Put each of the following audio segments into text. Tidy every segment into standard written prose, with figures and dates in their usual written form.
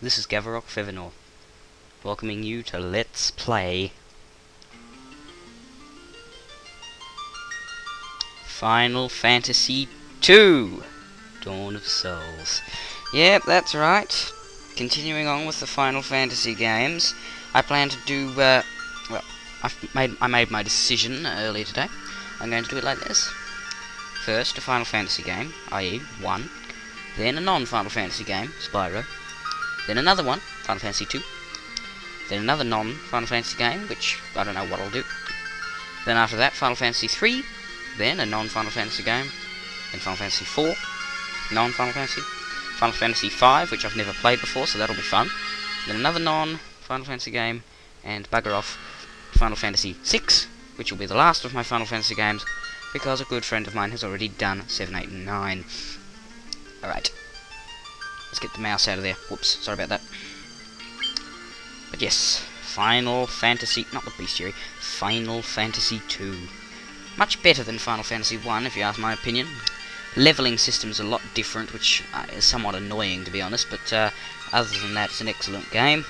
this is Gavarok Fevinor, welcoming you to Let's Play Final Fantasy II Dawn of Souls. Yep, that's right. Continuing on with the Final Fantasy games, I plan to do, well, I made my decision earlier today. I'm going to do it like this. First, a Final Fantasy game, i.e. 1. Then a non-Final Fantasy game, Spyro. Then another one, Final Fantasy 2. Then another non-Final Fantasy game, which I don't know what I'll do. Then after that, Final Fantasy 3. Then a non-Final Fantasy game. Then Final Fantasy 4. Non-Final Fantasy. Final Fantasy 5, which I've never played before, so that'll be fun. Then another non-Final Fantasy game. And bugger off, Final Fantasy 6, which will be the last of my Final Fantasy games, because a good friend of mine has already done 7, 8, and 9. Alright. Let's get the mouse out of there. Whoops, sorry about that. But yes, Final Fantasy, not the bestiary, Final Fantasy 2. Much better than Final Fantasy 1, if you ask my opinion. Leveling system's a lot different, which is somewhat annoying, to be honest, but other than that, it's an excellent game.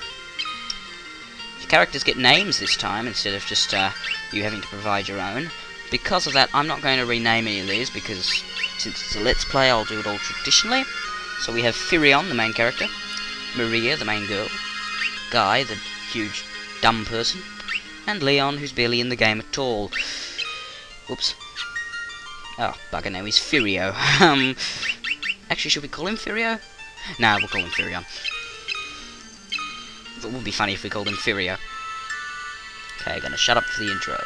Your characters get names this time, instead of just you having to provide your own. Because of that, I'm not going to rename any of these, because since it's a Let's Play, I'll do it all traditionally. So we have Firion, the main character, Maria, the main girl, Guy, the huge dumb person, and Leon, who's barely in the game at all. Whoops. Oh, bugger, now he's Firio. Actually, should we call him Firio? Nah, we'll call him Firion. It would be funny if we called him Firio. Okay, gonna shut up for the intro.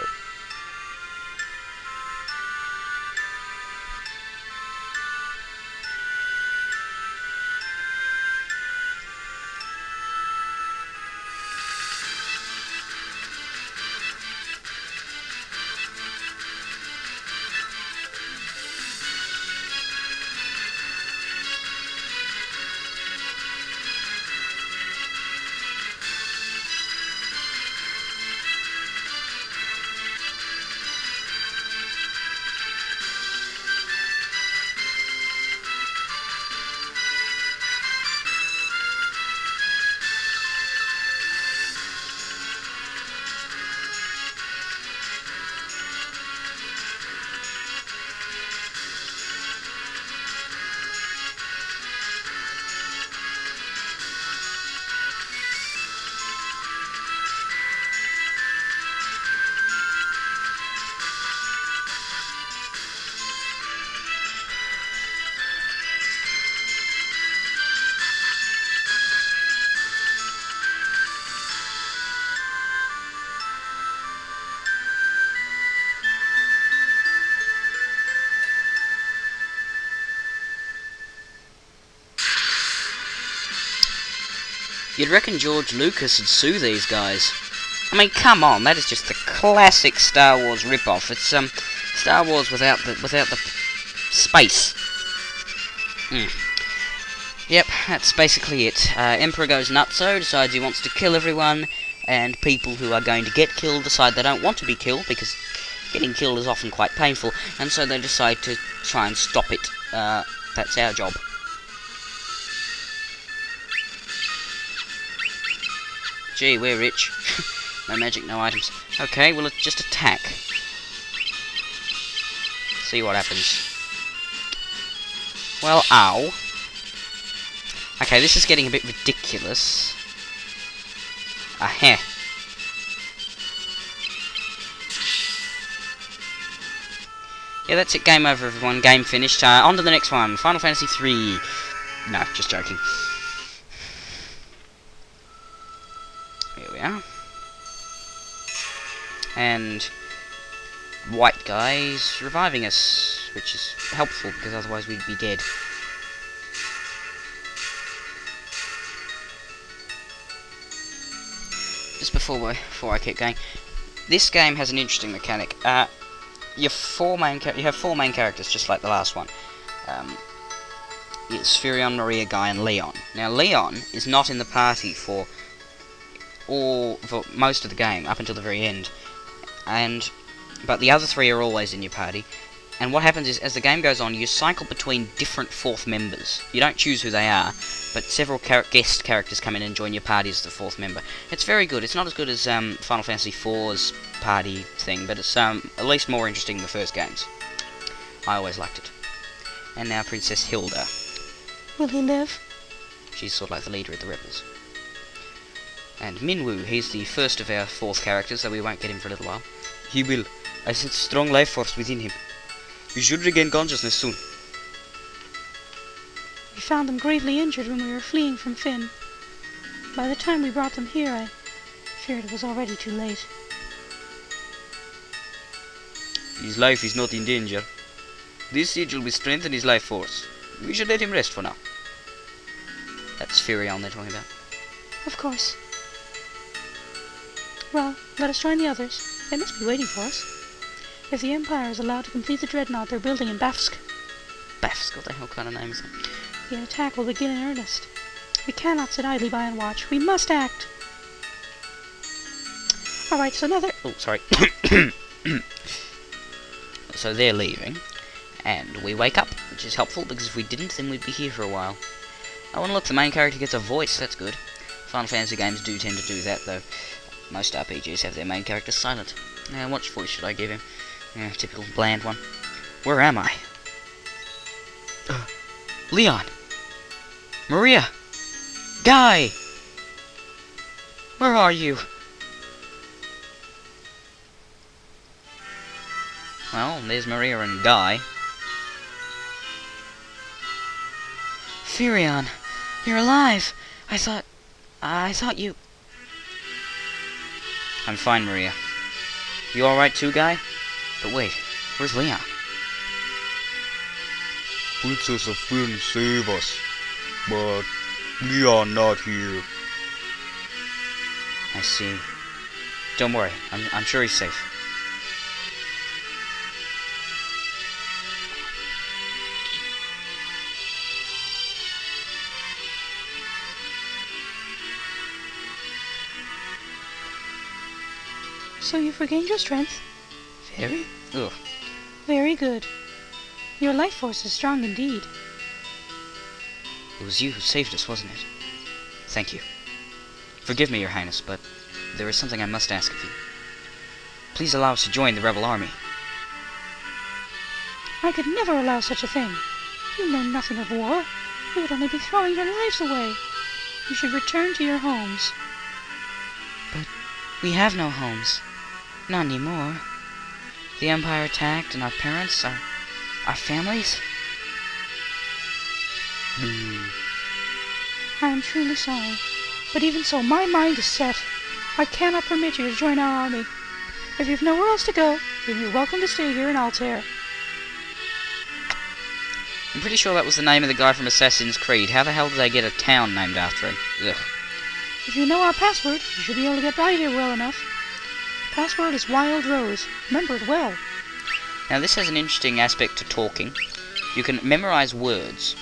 You'd reckon George Lucas would sue these guys. I mean, come on, that is just the classic Star Wars rip-off. It's Star Wars without the space. Yep, that's basically it. Emperor goes nutso, decides he wants to kill everyone, and people who are going to get killed decide they don't want to be killed, because getting killed is often quite painful, and so they decide to try and stop it. That's our job. Gee, we're rich. No magic, no items. Okay, well, let's just attack. See what happens. Well, ow. Okay, this is getting a bit ridiculous. Aheh. Yeah, that's it. Game over, everyone. Game finished. On to the next one. Final Fantasy 3. No, just joking. Here we are. And white guy's reviving us, which is helpful because otherwise we'd be dead. Just before I keep going, this game has an interesting mechanic. You have four main characters, just like the last one. It's Firion, Maria, Guy, and Leon. Now Leon is not in the party for most of the game, up until the very end. But the other three are always in your party. And what happens is, as the game goes on, you cycle between different fourth members. You don't choose who they are, but several guest characters come in and join your party as the fourth member. It's very good. It's not as good as Final Fantasy IV's party thing, but it's at least more interesting than the first games. I always liked it. And now Princess Hilda. Will he live? She's sort of like the leader of the rebels. And Minwu, he's the first of our fourth characters, so we won't get him for a little while. He will. I sense a strong life force within him. You should regain consciousness soon. We found them gravely injured when we were fleeing from Fynn. By the time we brought them here, I feared it was already too late. His life is not in danger. This siege will strengthen his life force. We should let him rest for now. That's Firion they're talking about. Of course. Well, let us join the others. They must be waiting for us. If the Empire is allowed to complete the dreadnought they're building in Bafsk. Bafsk, what the hell kind of name is that? The attack will begin in earnest. We cannot sit idly by and watch. We must act. Alright, so now they're... Oh, sorry. So they're leaving. And we wake up, which is helpful, because if we didn't, then we'd be here for a while. Oh, and look, the main character gets a voice. That's good. Final Fantasy games do tend to do that, though. Most RPGs have their main character silent. Now, what voice should I give him? Yeah, typical bland one. Where am I? Leon! Maria! Guy! Where are you? Well, there's Maria and Guy. Firion, you're alive! I thought you... I'm fine, Maria. You alright too, Guy? But wait, where's Leon? Princess of Fynn save us, but Leon not here. I see. Don't worry, I'm sure he's safe. So you've regained your strength? Very? Ugh. Very good. Your life force is strong indeed. It was you who saved us, wasn't it? Thank you. Forgive me, Your Highness, but there is something I must ask of you. Please allow us to join the rebel army. I could never allow such a thing. You know nothing of war. You would only be throwing your lives away. You should return to your homes. But we have no homes. Not anymore. The Empire attacked, and our parents, our families... I am truly sorry. But even so, my mind is set. I cannot permit you to join our army. If you've nowhere else to go, then you're welcome to stay here in Altair. I'm pretty sure that was the name of the guy from Assassin's Creed. How the hell did they get a town named after him? Ugh. If you know our password, you should be able to get by here well enough. Password is Wild Rose. Remember it well. Now this has an interesting aspect to talking. You can memorize words,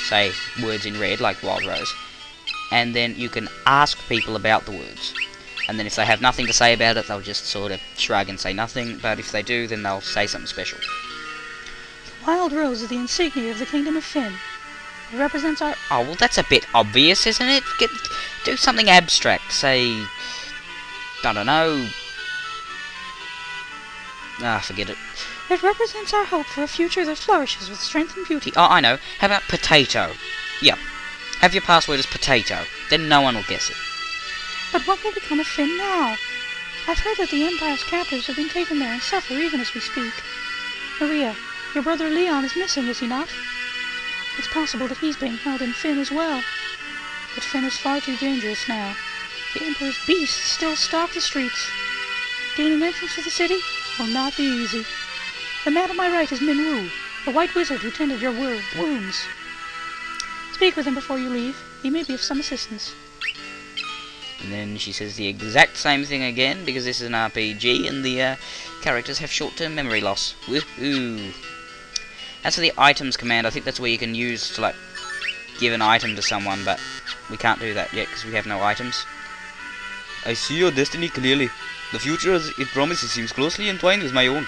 say words in red like Wild Rose, and then you can ask people about the words. And then if they have nothing to say about it, they'll just sort of shrug and say nothing, but if they do, then they'll say something special. The Wild Rose is the insignia of the Kingdom of Fynn. It represents our... Oh, well that's a bit obvious, isn't it? Do something abstract, say... I don't know... forget it. It represents our hope for a future that flourishes with strength and beauty. Oh, I know. How about potato? Yep. Have your password as potato. Then no one will guess it. But what will become of Fynn now? I've heard that the Empire's captives have been taken there and suffer even as we speak. Maria, your brother Leon is missing, is he not? It's possible that he's being held in Fynn as well. But Fynn is far too dangerous now. The Emperor's beasts still stalk the streets. Gaining entrance to the city will not be easy. The man on my right is Minwu, the white wizard who tended your wounds. Speak with him before you leave. He may be of some assistance. And then she says the exact same thing again, because this is an RPG, and the characters have short-term memory loss. Woohoo! As for the items command, I think that's where you can use to, like, give an item to someone, but we can't do that yet, because we have no items. I see your destiny clearly. The future as it promises seems closely entwined with my own.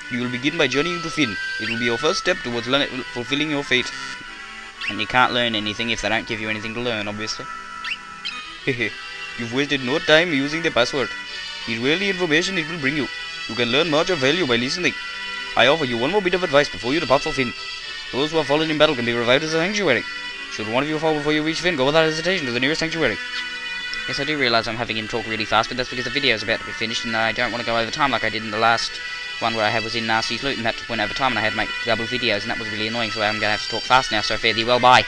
You will begin by journeying to Fynn. It will be your first step towards fulfilling your fate. And you can't learn anything if they don't give you anything to learn, obviously. Hehe, you've wasted no time using the password. Here's where the information it will bring you. You can learn much of value by listening. I offer you one more bit of advice before you depart for Fynn. Those who have fallen in battle can be revived as a sanctuary. Should one of you fall before you reach Fynn, go without hesitation to the nearest sanctuary. Yes, I do realise I'm having him talk really fast, but that's because the video is about to be finished, and I don't want to go over time like I did in the last one where I was in Nasty's Loot, and that went over time, and I had to make double videos, and that was really annoying, so I'm going to have to talk fast now, so fare thee well, bye.